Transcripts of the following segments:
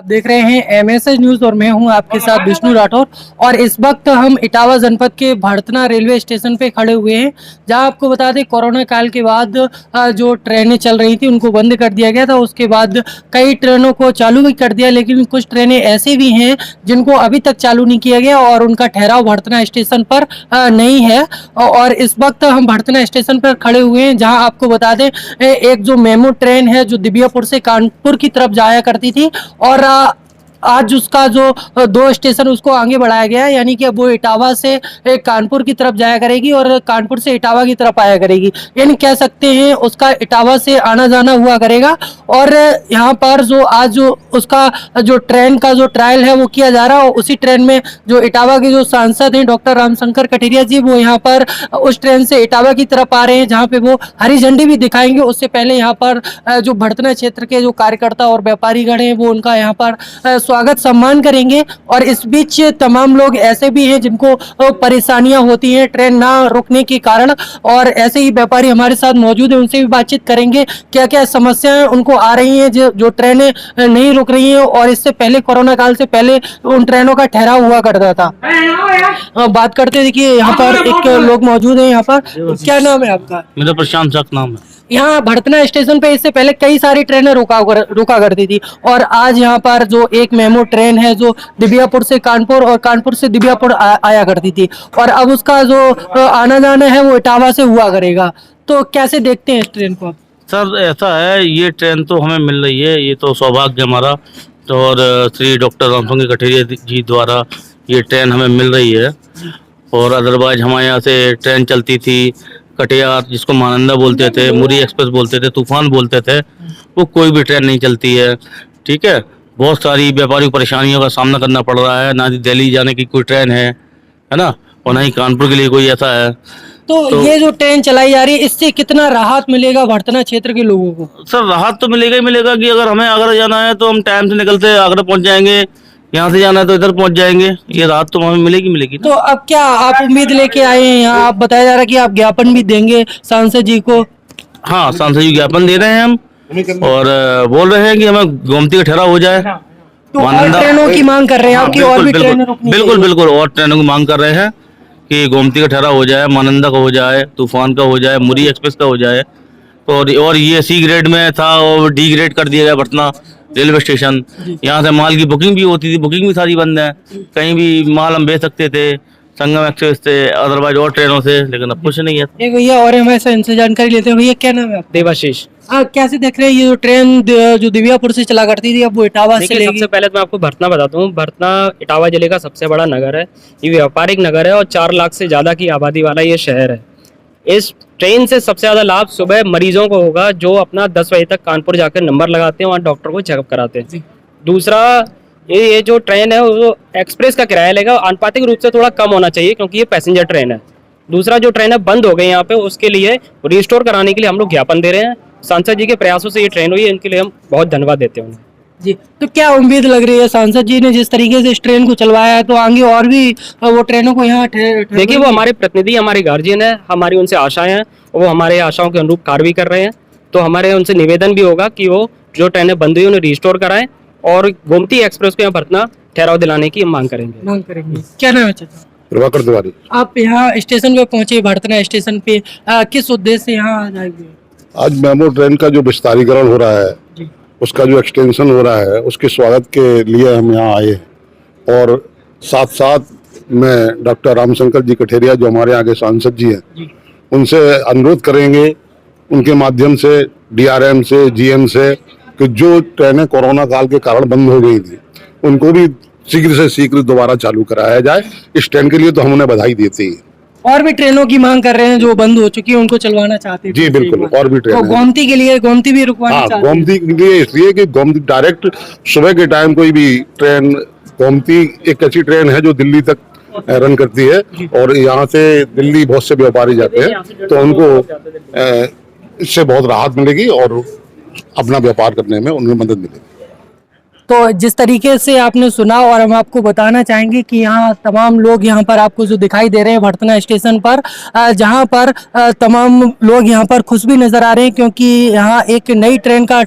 आप देख रहे हैं एमएसएच न्यूज और मैं हूं आपके साथ विष्णु राठौर। और इस वक्त हम इटावा जनपद के भड़तना रेलवे स्टेशन पे खड़े हुए हैं, जहां आपको बता दें कोरोना काल के बाद जो ट्रेनें चल रही थी उनको बंद कर दिया गया था। उसके बाद कई ट्रेनों को चालू भी कर दिया, लेकिन कुछ ट्रेनें ऐसी भी हैं जिनको अभी तक चालू नहीं किया गया और उनका ठहराव भड़तना स्टेशन पर नहीं है। और इस वक्त हम भड़तना स्टेशन पर खड़े हुए हैं, जहाँ आपको बता दें एक जो मेमो ट्रेन है जो दिबियापुर से कानपुर की तरफ जाया करती थी, और आज उसका जो 2 स्टेशन उसको आगे बढ़ाया गया है, यानी कि अब वो इटावा से कानपुर की तरफ जाया करेगी और कानपुर से इटावा की तरफ आया करेगी। यानी कह सकते हैं उसका इटावा से आना जाना हुआ करेगा। और यहाँ पर जो आज जो उसका जो ट्रेन का जो ट्रायल है वो किया जा रहा है, और उसी ट्रेन में जो इटावा के जो सांसद हैं डॉक्टर रामशंकर कठेरिया जी, वो यहाँ पर उस ट्रेन से इटावा की तरफ आ रहे हैं, जहाँ पे वो हरी झंडी भी दिखाएंगे। उससे पहले यहाँ पर जो भड़तना क्षेत्र के जो कार्यकर्ता और व्यापारीगण हैं वो उनका यहाँ पर स्वागत सम्मान करेंगे। और इस बीच तमाम लोग ऐसे भी हैं जिनको परेशानियां होती हैं ट्रेन ना रुकने के कारण, और ऐसे ही व्यापारी हमारे साथ मौजूद हैं, उनसे भी बातचीत करेंगे क्या क्या समस्याएं उनको आ रही हैं जो ट्रेनें नहीं रुक रही हैं, और इससे पहले कोरोना काल से पहले उन ट्रेनों का ठहराव हुआ करता था। बात करते देखिए यहाँ पर एक लोग मौजूद हैं। यहाँ पर क्या नाम है आपका? मेरा प्रशांत चक नाम है। यहाँ भड़तना स्टेशन पे इससे पहले कई सारी ट्रेनें रुका करती थी, और आज यहाँ पर जो एक मेमो ट्रेन है जो दिबियापुर से कानपुर और कानपुर से दिबियापुर आया करती थी, और अब उसका जो आना जाना है वो इटावा से हुआ करेगा। तो कैसे देखते हैं इस ट्रेन को? सर ऐसा है, ये ट्रेन तो हमें मिल रही है, ये तो सौभाग्य हमारा। तो और श्री डॉक्टर रामशंकर कठेरिया जी द्वारा ये ट्रेन हमें मिल रही है। और अदरवाइज हमारे यहाँ से ट्रेन चलती थी कटियार, जिसको महानंदा बोलते थे, मुरी एक्सप्रेस बोलते थे, तूफान बोलते थे, वो कोई भी ट्रेन नहीं चलती है। ठीक है, बहुत सारी व्यापारिक परेशानियों का सामना करना पड़ रहा है। ना दिल्ली जाने की कोई ट्रेन है ना, और ना ही कानपुर के लिए कोई ऐसा है। तो ये जो ट्रेन चलाई जा रही है इससे कितना राहत मिलेगा भड़तना क्षेत्र के लोगों को? सर राहत तो मिलेगा ही मिलेगा कि अगर हमें आगरा जाना है तो हम टाइम से निकलते आगरा पहुंच जाएंगे, यहाँ से जाना है तो इधर पहुंच जाएंगे। ये राहत तो हमें मिलेगी तो अब क्या आप उम्मीद लेके आए हैं यहाँ? आप बताया जा रहा है कि आप ज्ञापन भी देंगे सांसद जी को। हाँ, सांसद जी ज्ञापन दे रहे हैं हम, और बोल रहे हैं कि हमें गोमती का ठहराव हो जाए। तो और ट्रेनों की मांग कर रहे हैं आप कि और भी ट्रेनें रुकनी चाहिए? बिल्कुल और ट्रेनों की मांग कर रहे हैं कि गोमती का ठहराव हो जाए, मानंदा का हो जाए, तूफान का हो जाए, मुरी एक्सप्रेस का हो जाए। और ये C ग्रेड में था और D ग्रेड कर दिया गया भड़तना रेलवे स्टेशन। यहाँ से माल की बुकिंग भी होती थी, बुकिंग भी सारी बंद है। कहीं भी माल हम भेज सकते थे संगम एक्सप्रेस से, अदरवाइज और ट्रेनों से, लेकिन अब कुछ नहीं है। एक भैया और हमारे से इनसे जानकारी लेते हैं। भैया क्या नाम है आपका? देवाशीष। कैसे देख रहे हैं ये जो ट्रेन जो दिव्यापुर से चला करती थी अब वो इटावा से लेगी? सबसे पहले तो मैं आपको भड़तना बताता हूँ। भड़तना इटावा जिले का सबसे बड़ा नगर है, ये व्यापारिक नगर है और 4 लाख से ज्यादा की आबादी वाला ये शहर है। इस ट्रेन से सबसे ज्यादा लाभ सुबह मरीजों को होगा जो अपना 10 बजे तक कानपुर जाकर नंबर लगाते हैं, वहाँ डॉक्टर को चेकअप कराते हैं। दूसरा, ये जो ट्रेन है वो एक्सप्रेस का किराया लेगा, आनुपातिक रूप से थोड़ा कम होना चाहिए क्योंकि ये पैसेंजर ट्रेन है। दूसरा, जो ट्रेन है बंद हो गई यहाँ पे, उसके लिए रिस्टोर कराने के लिए हम लोग ज्ञापन दे रहे हैं। सांसद जी के प्रयासों से ये ट्रेन हुई है, इनके लिए हम बहुत धन्यवाद देते हैं जी। तो क्या उम्मीद लग रही है सांसद जी ने जिस तरीके से इस ट्रेन को चलवाया है, तो आगे और भी वो ट्रेनों को यहाँ देखिए, वो हमारे प्रतिनिधि, हमारे गार्जियन है, हमारी उनसे आशाएं हैं, वो हमारे आशाओं के अनुरूप कार्य भी कर रहे हैं। तो हमारे उनसे निवेदन भी होगा कि वो जो ट्रेनें बंद हुई उन्हें रिस्टोर कराएं और गोमती एक्सप्रेस को यहाँ भड़तना ठहराव दिलाने की हम मांग करेंगे। क्या नाम है चाचा? प्रभाकर तिवारी। आप यहाँ स्टेशन पे पहुंचे, भड़तना स्टेशन पे किस उद्देश्य से यहाँ आ जाएंगे? आज मेमो ट्रेन का जो विस्तारीकरण हो रहा है जी। उसका जो एक्सटेंशन हो रहा है उसके स्वागत के लिए हम यहाँ आए हैं। और साथ साथ मैं डॉक्टर रामशंकर जी कठेरिया जो हमारे यहाँ के सांसद जी हैं उनसे अनुरोध करेंगे, उनके माध्यम से DRM से GM से, कि जो ट्रेनें कोरोना काल के कारण बंद हो गई थी उनको भी शीघ्र से शीघ्र दोबारा चालू कराया जाए। इस ट्रेन के लिए तो हम उन्हें बधाई देते हैं। और भी ट्रेनों की मांग कर रहे हैं जो बंद हो चुकी है, उनको चलवाना चाहते हैं? जी बिल्कुल, और भी ट्रेन। गोमती के लिए गोमती भी रुकवाना चाहते हैं? गोमती के लिए इसलिए कि गोमती डायरेक्ट सुबह के टाइम कोई भी ट्रेन, गोमती एक ऐसी ट्रेन है जो दिल्ली तक रन करती है, और यहाँ से दिल्ली बहुत से व्यापारी जाते हैं, तो उनको इससे बहुत राहत मिलेगी और अपना व्यापार करने में उन्हें मदद मिलेगी। तो जिस तरीके से आपने सुना, और हम आपको बताना चाहेंगे कि यहाँ तमाम लोग यहाँ पर आपको जो दिखाई दे रहे हैं भड़तना स्टेशन पर, जहाँ पर तमाम लोग यहाँ पर खुश भी नज़र आ रहे हैं, क्योंकि यहाँ एक नई ट्रेन का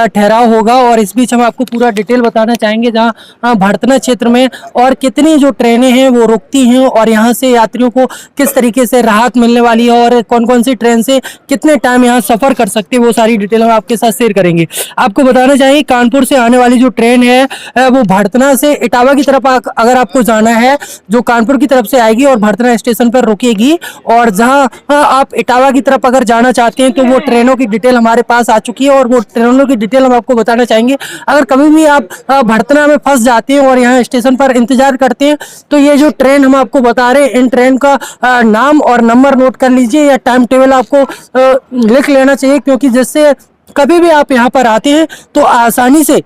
ठहराव होगा। और इस बीच हम आपको पूरा डिटेल बताना चाहेंगे जहाँ भड़तना क्षेत्र में और कितनी जो ट्रेनें हैं वो रुकती हैं, और यहाँ से यात्रियों को किस तरीके से राहत मिलने वाली है, और कौन कौन सी ट्रेन से कितने टाइम यहाँ सफ़र कर सकते हैं, वो सारी डिटेल हम आपके साथ शेयर करेंगे। आपको बताना चाहिए कानपुर से आने वाली जो ट्रेन है वो भड़तना से इटावा की तरफ अगर आपको जाना है, जो कानपुर की तरफ से आएगी और भड़तना स्टेशन पर रुकेगी। और जहाँ आप इटावा की तरफ अगर जाना चाहते हैं तो वो ट्रेनों की डिटेल हमारे पास आ चुकी है, और वो ट्रेनों की डिटेल हम आपको बताना चाहेंगे। अगर कभी भी आप भड़तना में फंस जाते हैं और यहाँ स्टेशन पर इंतजार करते हैं, तो ये जो ट्रेन हम आपको बता रहे हैं, इन ट्रेन का नाम और नंबर नोट कर लीजिए, या टाइम टेबल आपको लिख लेना चाहिए, क्योंकि जिससे कभी भी आप यहाँ पर आते हैं तो आसानी से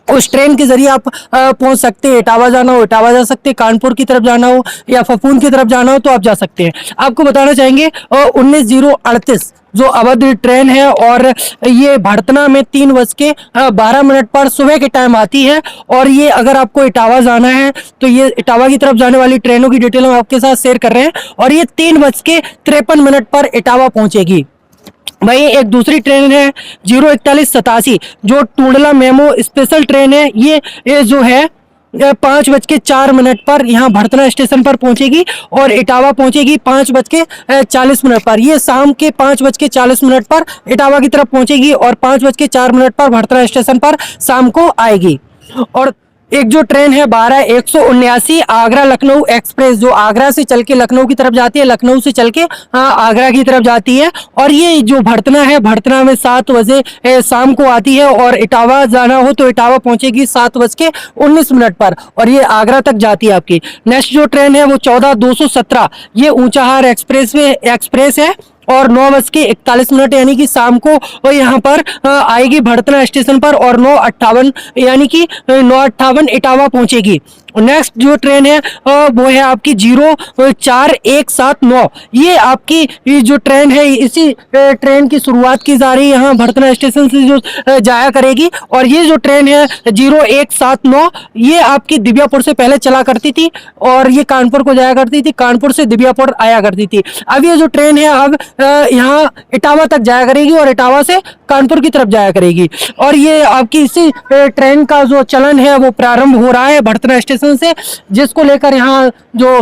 उस ट्रेन के जरिए आप पहुंच सकते हैं। इटावा जाना हो इटावा जा सकते हैं, कानपुर की तरफ जाना हो या फफूंद की तरफ जाना हो तो आप जा सकते हैं। आपको बताना चाहेंगे 19:38 जो अवध ट्रेन है, और ये भड़तना में 3:12 पर सुबह के टाइम आती है। और ये अगर आपको इटावा जाना है तो ये इटावा की तरफ जाने वाली ट्रेनों की डिटेल हम आपके साथ शेयर कर रहे हैं, और ये 3:53 पर इटावा पहुंचेगी। वहीं एक दूसरी ट्रेन है 04187 जो टूंडला मेमो स्पेशल ट्रेन है, ये जो है 5:04 पर यहाँ भड़तना स्टेशन पर पहुंचेगी, और इटावा पहुंचेगी 5:40 पर। ये शाम के 5:40 पर इटावा की तरफ पहुंचेगी, और 5:04 पर भड़तना स्टेशन पर शाम को आएगी। और एक जो ट्रेन है 12179 आगरा लखनऊ एक्सप्रेस, जो आगरा से चल के लखनऊ की तरफ जाती है, लखनऊ से चल के आगरा की तरफ जाती है। और ये जो भड़तना है, भड़तना में 7 बजे शाम को आती है, और इटावा जाना हो तो इटावा पहुंचेगी 7:19 पर, और ये आगरा तक जाती है आपकी। नेक्स्ट जो ट्रेन है वो 14217 ये ऊंचाहार एक्सप्रेस है, और 9:41 यानी कि शाम को यहाँ पर आएगी भड़तना स्टेशन पर, और 9:58 यानी कि 9:58 इटावा पहुंचेगी। नेक्स्ट जो ट्रेन है वो है आपकी 04179 ये आपकी ये जो ट्रेन है, इसी ट्रेन की शुरुआत की जा रही है यहाँ भड़तना स्टेशन से जो जाया करेगी। और ये जो ट्रेन है 0179 ये आपकी दिव्यापुर से पहले चला करती थी, और ये कानपुर को जाया करती थी, कानपुर से दिव्यापुर आया करती थी। अब ये जो ट्रेन है अब यहाँ इटावा तक जाया करेगी, और इटावा से कानपुर की तरफ जाया करेगी। और ये आपकी इसी ट्रेन का जो चलन है वो प्रारंभ हो रहा है भड़तना स्टेशन से, जिसको लेकर यहाँ जो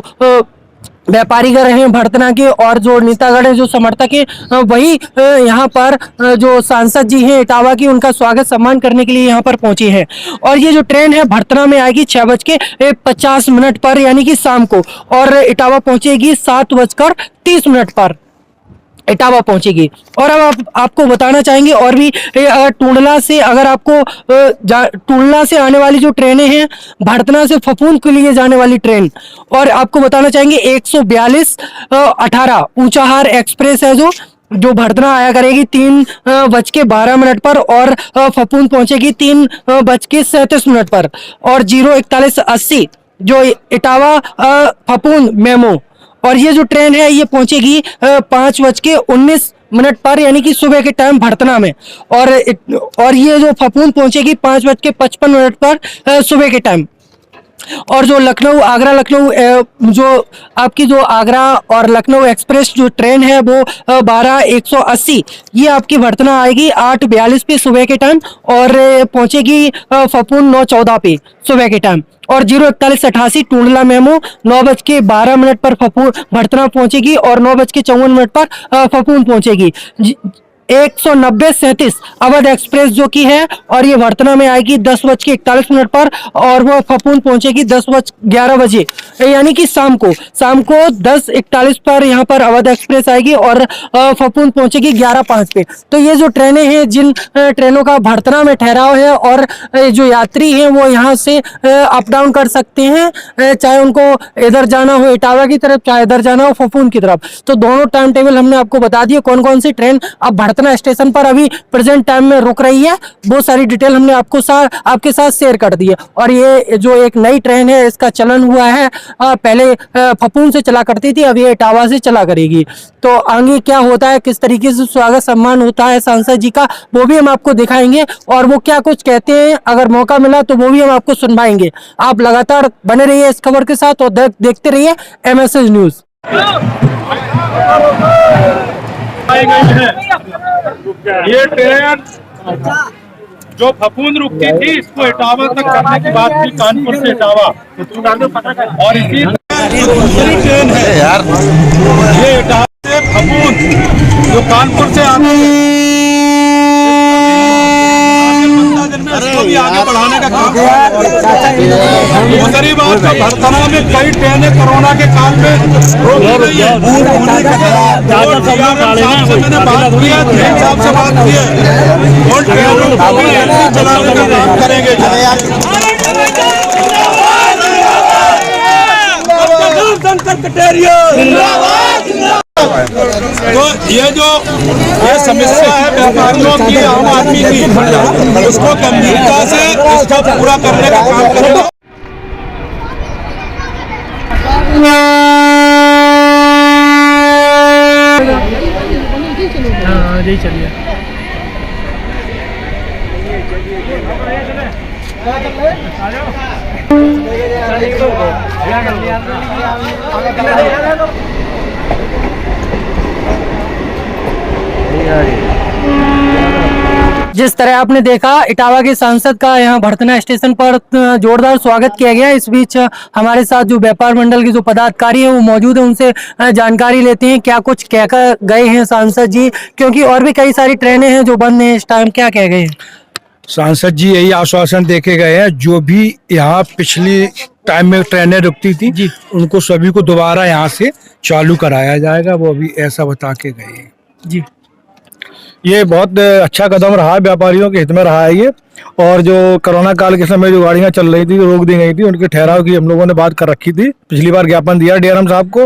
व्यापारीगण हैं भड़तना के और जो नेतागण हैं जो समर्थक हैं वही यहाँ पर जो सांसद जी हैं इटावा की उनका स्वागत सम्मान करने के लिए यहाँ पर पहुंचे हैं। और ये जो ट्रेन है भड़तना में आएगी 6:50 पर यानी कि शाम को, और इटावा पहुंचेगी 7:30 पर इटावा पहुंचेगी। और अब आपको बताना चाहेंगे और भी टूंडला से अगर आपको टूंडला से आने वाली जो ट्रेनें हैं भड़तना से फफूंद के लिए जाने वाली ट्रेन, और आपको बताना चाहेंगे 142-18 ऊंचाहार एक्सप्रेस है जो भड़तना आया करेगी 3:12 पर, और फफूंद पहुंचेगी 3:37 पर। और 04180 जो इटावा फफूंद मेमो, और ये जो ट्रेन है ये पहुंचेगी 5:19 पर यानी कि सुबह के टाइम भड़तना में, और ये जो फफूंद पहुंचेगी 5:55 पर सुबह के टाइम। और जो लखनऊ आगरा लखनऊ जो आपकी जो आगरा और लखनऊ एक्सप्रेस जो ट्रेन है वो 12180 ये आपकी भड़तना आएगी 8:42 पे सुबह के टाइम, और पहुंचेगी फफूंद 9:14 पे सुबह के टाइम। और 04188 टूंडला मेमो 9:12 पर भड़तना पहुंचेगी, और 9:54 पर फफूंद पहुंचेगी। 190-37 अवध एक्सप्रेस जो की है, और ये भड़तना में आएगी 10:41 पर, और वो फफूंद पहुंचेगी 10:11 बजे यानी कि शाम को 10:41 पर यहाँ पर अवध एक्सप्रेस आएगी, और फफूंद पहुंचेगी 11:05 पे। तो ये जो ट्रेनें हैं जिन ट्रेनों का भड़तना में ठहराव है, और जो यात्री हैं वो यहाँ से अप डाउन कर सकते हैं, चाहे उनको इधर जाना हो इटावा की तरफ, चाहे इधर जाना हो फफूंद की तरफ। तो दोनों टाइम टेबल हमने आपको बता दिए कौन कौन सी ट्रेन अब भड़तना स्टेशन पर अभी प्रेजेंट टाइम में रुक रही है। बहुत सारी डिटेल हमने आपके साथ शेयर कर दी है। और ये जो एक नई ट्रेन है इसका चलन हुआ है, पहले फपून से चला करती थी, अब ये इटावा से चला करेगी। तो आगे क्या होता है, किस तरीके से स्वागत सम्मान होता है सांसद जी का, वो भी हम आपको दिखाएंगे और वो क्या कुछ कहते हैं, अगर मौका मिला तो वो भी हम आपको सुनवाएंगे। आप लगातार बने रहिए इस खबर के साथ और देखते रहिए MSS न्यूज। ये ट्रेन जो फपूंद रुकती थी इसको इटावा तक करने की बात थी, कानपुर से इटावा, और इसी दूसरी ट्रेन है यार ये इटावा से फपूंद जो कानपुर से आती है, इसको भी आगे बढ़ाने का काम दूसरी बात है। भड़तना में कई ट्रेनें कोरोना के काल में रोकी गई है। मैंने बात की है, ट्रेन साहब से बात की है और ट्रेनों को भी चलाने का काम करेंगे। तो ये समस्या है व्यापारियों की, आम आदमी की, उसको गंभीरता से इसका पूरा करने का काम करेगा। जी चलिए। जिस तरह आपने देखा इटावा के सांसद का यहाँ भड़तना स्टेशन पर जोरदार स्वागत किया गया। इस बीच हमारे साथ जो व्यापार मंडल के जो पदाधिकारी हैं वो मौजूद हैं, उनसे जानकारी लेते हैं क्या कुछ कहकर गए हैं सांसद जी, क्योंकि और भी कई सारी ट्रेनें हैं जो बंद हैं इस टाइम। क्या कह गए हैं सांसद जी? यही आश्वासन देके गए हैं, जो भी यहाँ पिछली टाइम में ट्रेनें रुकती थी जी उनको सभी को दोबारा यहाँ से चालू कराया जाएगा, वो अभी ऐसा बता के गए हैं जी। ये बहुत अच्छा कदम रहा है, व्यापारियों के हित में रहा है ये। और जो कोरोना काल के समय जो गाड़ियां चल रही थी, जो रोक दी गई थी, उनके ठहराव की हम लोगों ने बात कर रखी थी। पिछली बार ज्ञापन दिया DRM साहब को,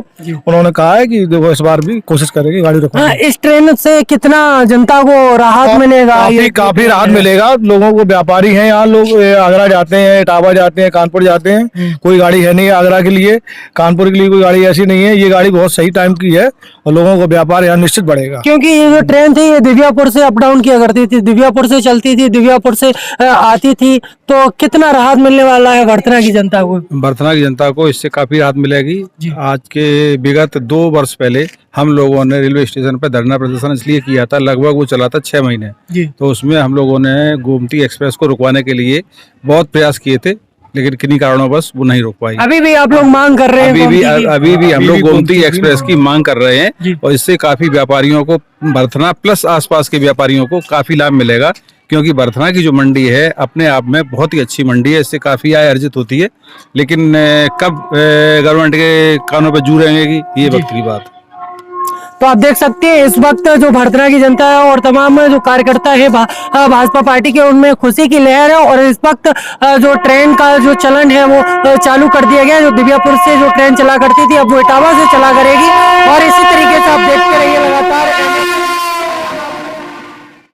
उन्होंने कहा है कि देखो इस बार भी कोशिश करेंगे गाड़ी रोकने की। इस ट्रेन से कितना जनता को राहत मिलेगा? काफी राहत मिलेगा लोगों को। व्यापारी हैं यहाँ, लोग आगरा जाते हैं, इटावा जाते हैं, कानपुर जाते हैं, कोई गाड़ी है नहीं आगरा के लिए, कानपुर के लिए कोई गाड़ी ऐसी नहीं है। ये गाड़ी बहुत सही टाइम की है और लोगों को व्यापार यहाँ निश्चित बढ़ेगा। क्योंकि ये जो ट्रेन थी ये दिव्यापुर से अप डाउन किया करती थी, दिव्यापुर से चलती थी, दिव्यापुर से आती थी, तो कितना राहत मिलने वाला है भड़तना की जनता को? भड़तना की जनता को इससे काफी राहत मिलेगी। आज के विगत 2 वर्ष पहले हम लोगों ने रेलवे स्टेशन पर धरना प्रदर्शन इसलिए किया था, लगभग वो चला था 6 महीने तो उसमें हम लोगों ने गोमती एक्सप्रेस को रुकवाने के लिए बहुत प्रयास किए थे, लेकिन किन्हीं कारणों बस वो नहीं रोक पाई। अभी भी आप लोग मांग कर रहे हैं? अभी भी हम लोग गोमती एक्सप्रेस की मांग कर रहे हैं और इससे काफी व्यापारियों को, भड़तना प्लस आसपास के व्यापारियों को काफी लाभ मिलेगा। क्योंकि भड़तना की जो मंडी है अपने आप में बहुत ही अच्छी मंडी है, इससे काफी आय अर्जित होती है। लेकिन कब गवर्नमेंट के कानों पर जू रहेंगे ये वक्त की बात। तो आप देख सकते हैं इस वक्त जो भड़तना की जनता है और तमाम जो कार्यकर्ता है भाजपा पार्टी के, उनमें खुशी की लहर है। और इस वक्त जो ट्रेन का जो चलन है वो चालू कर दिया गया। जो दिव्यापुर से जो ट्रेन चला करती थी अब वो इटावा से चला करेगी और इसी तरीके से आप देखते रहिए लगातार।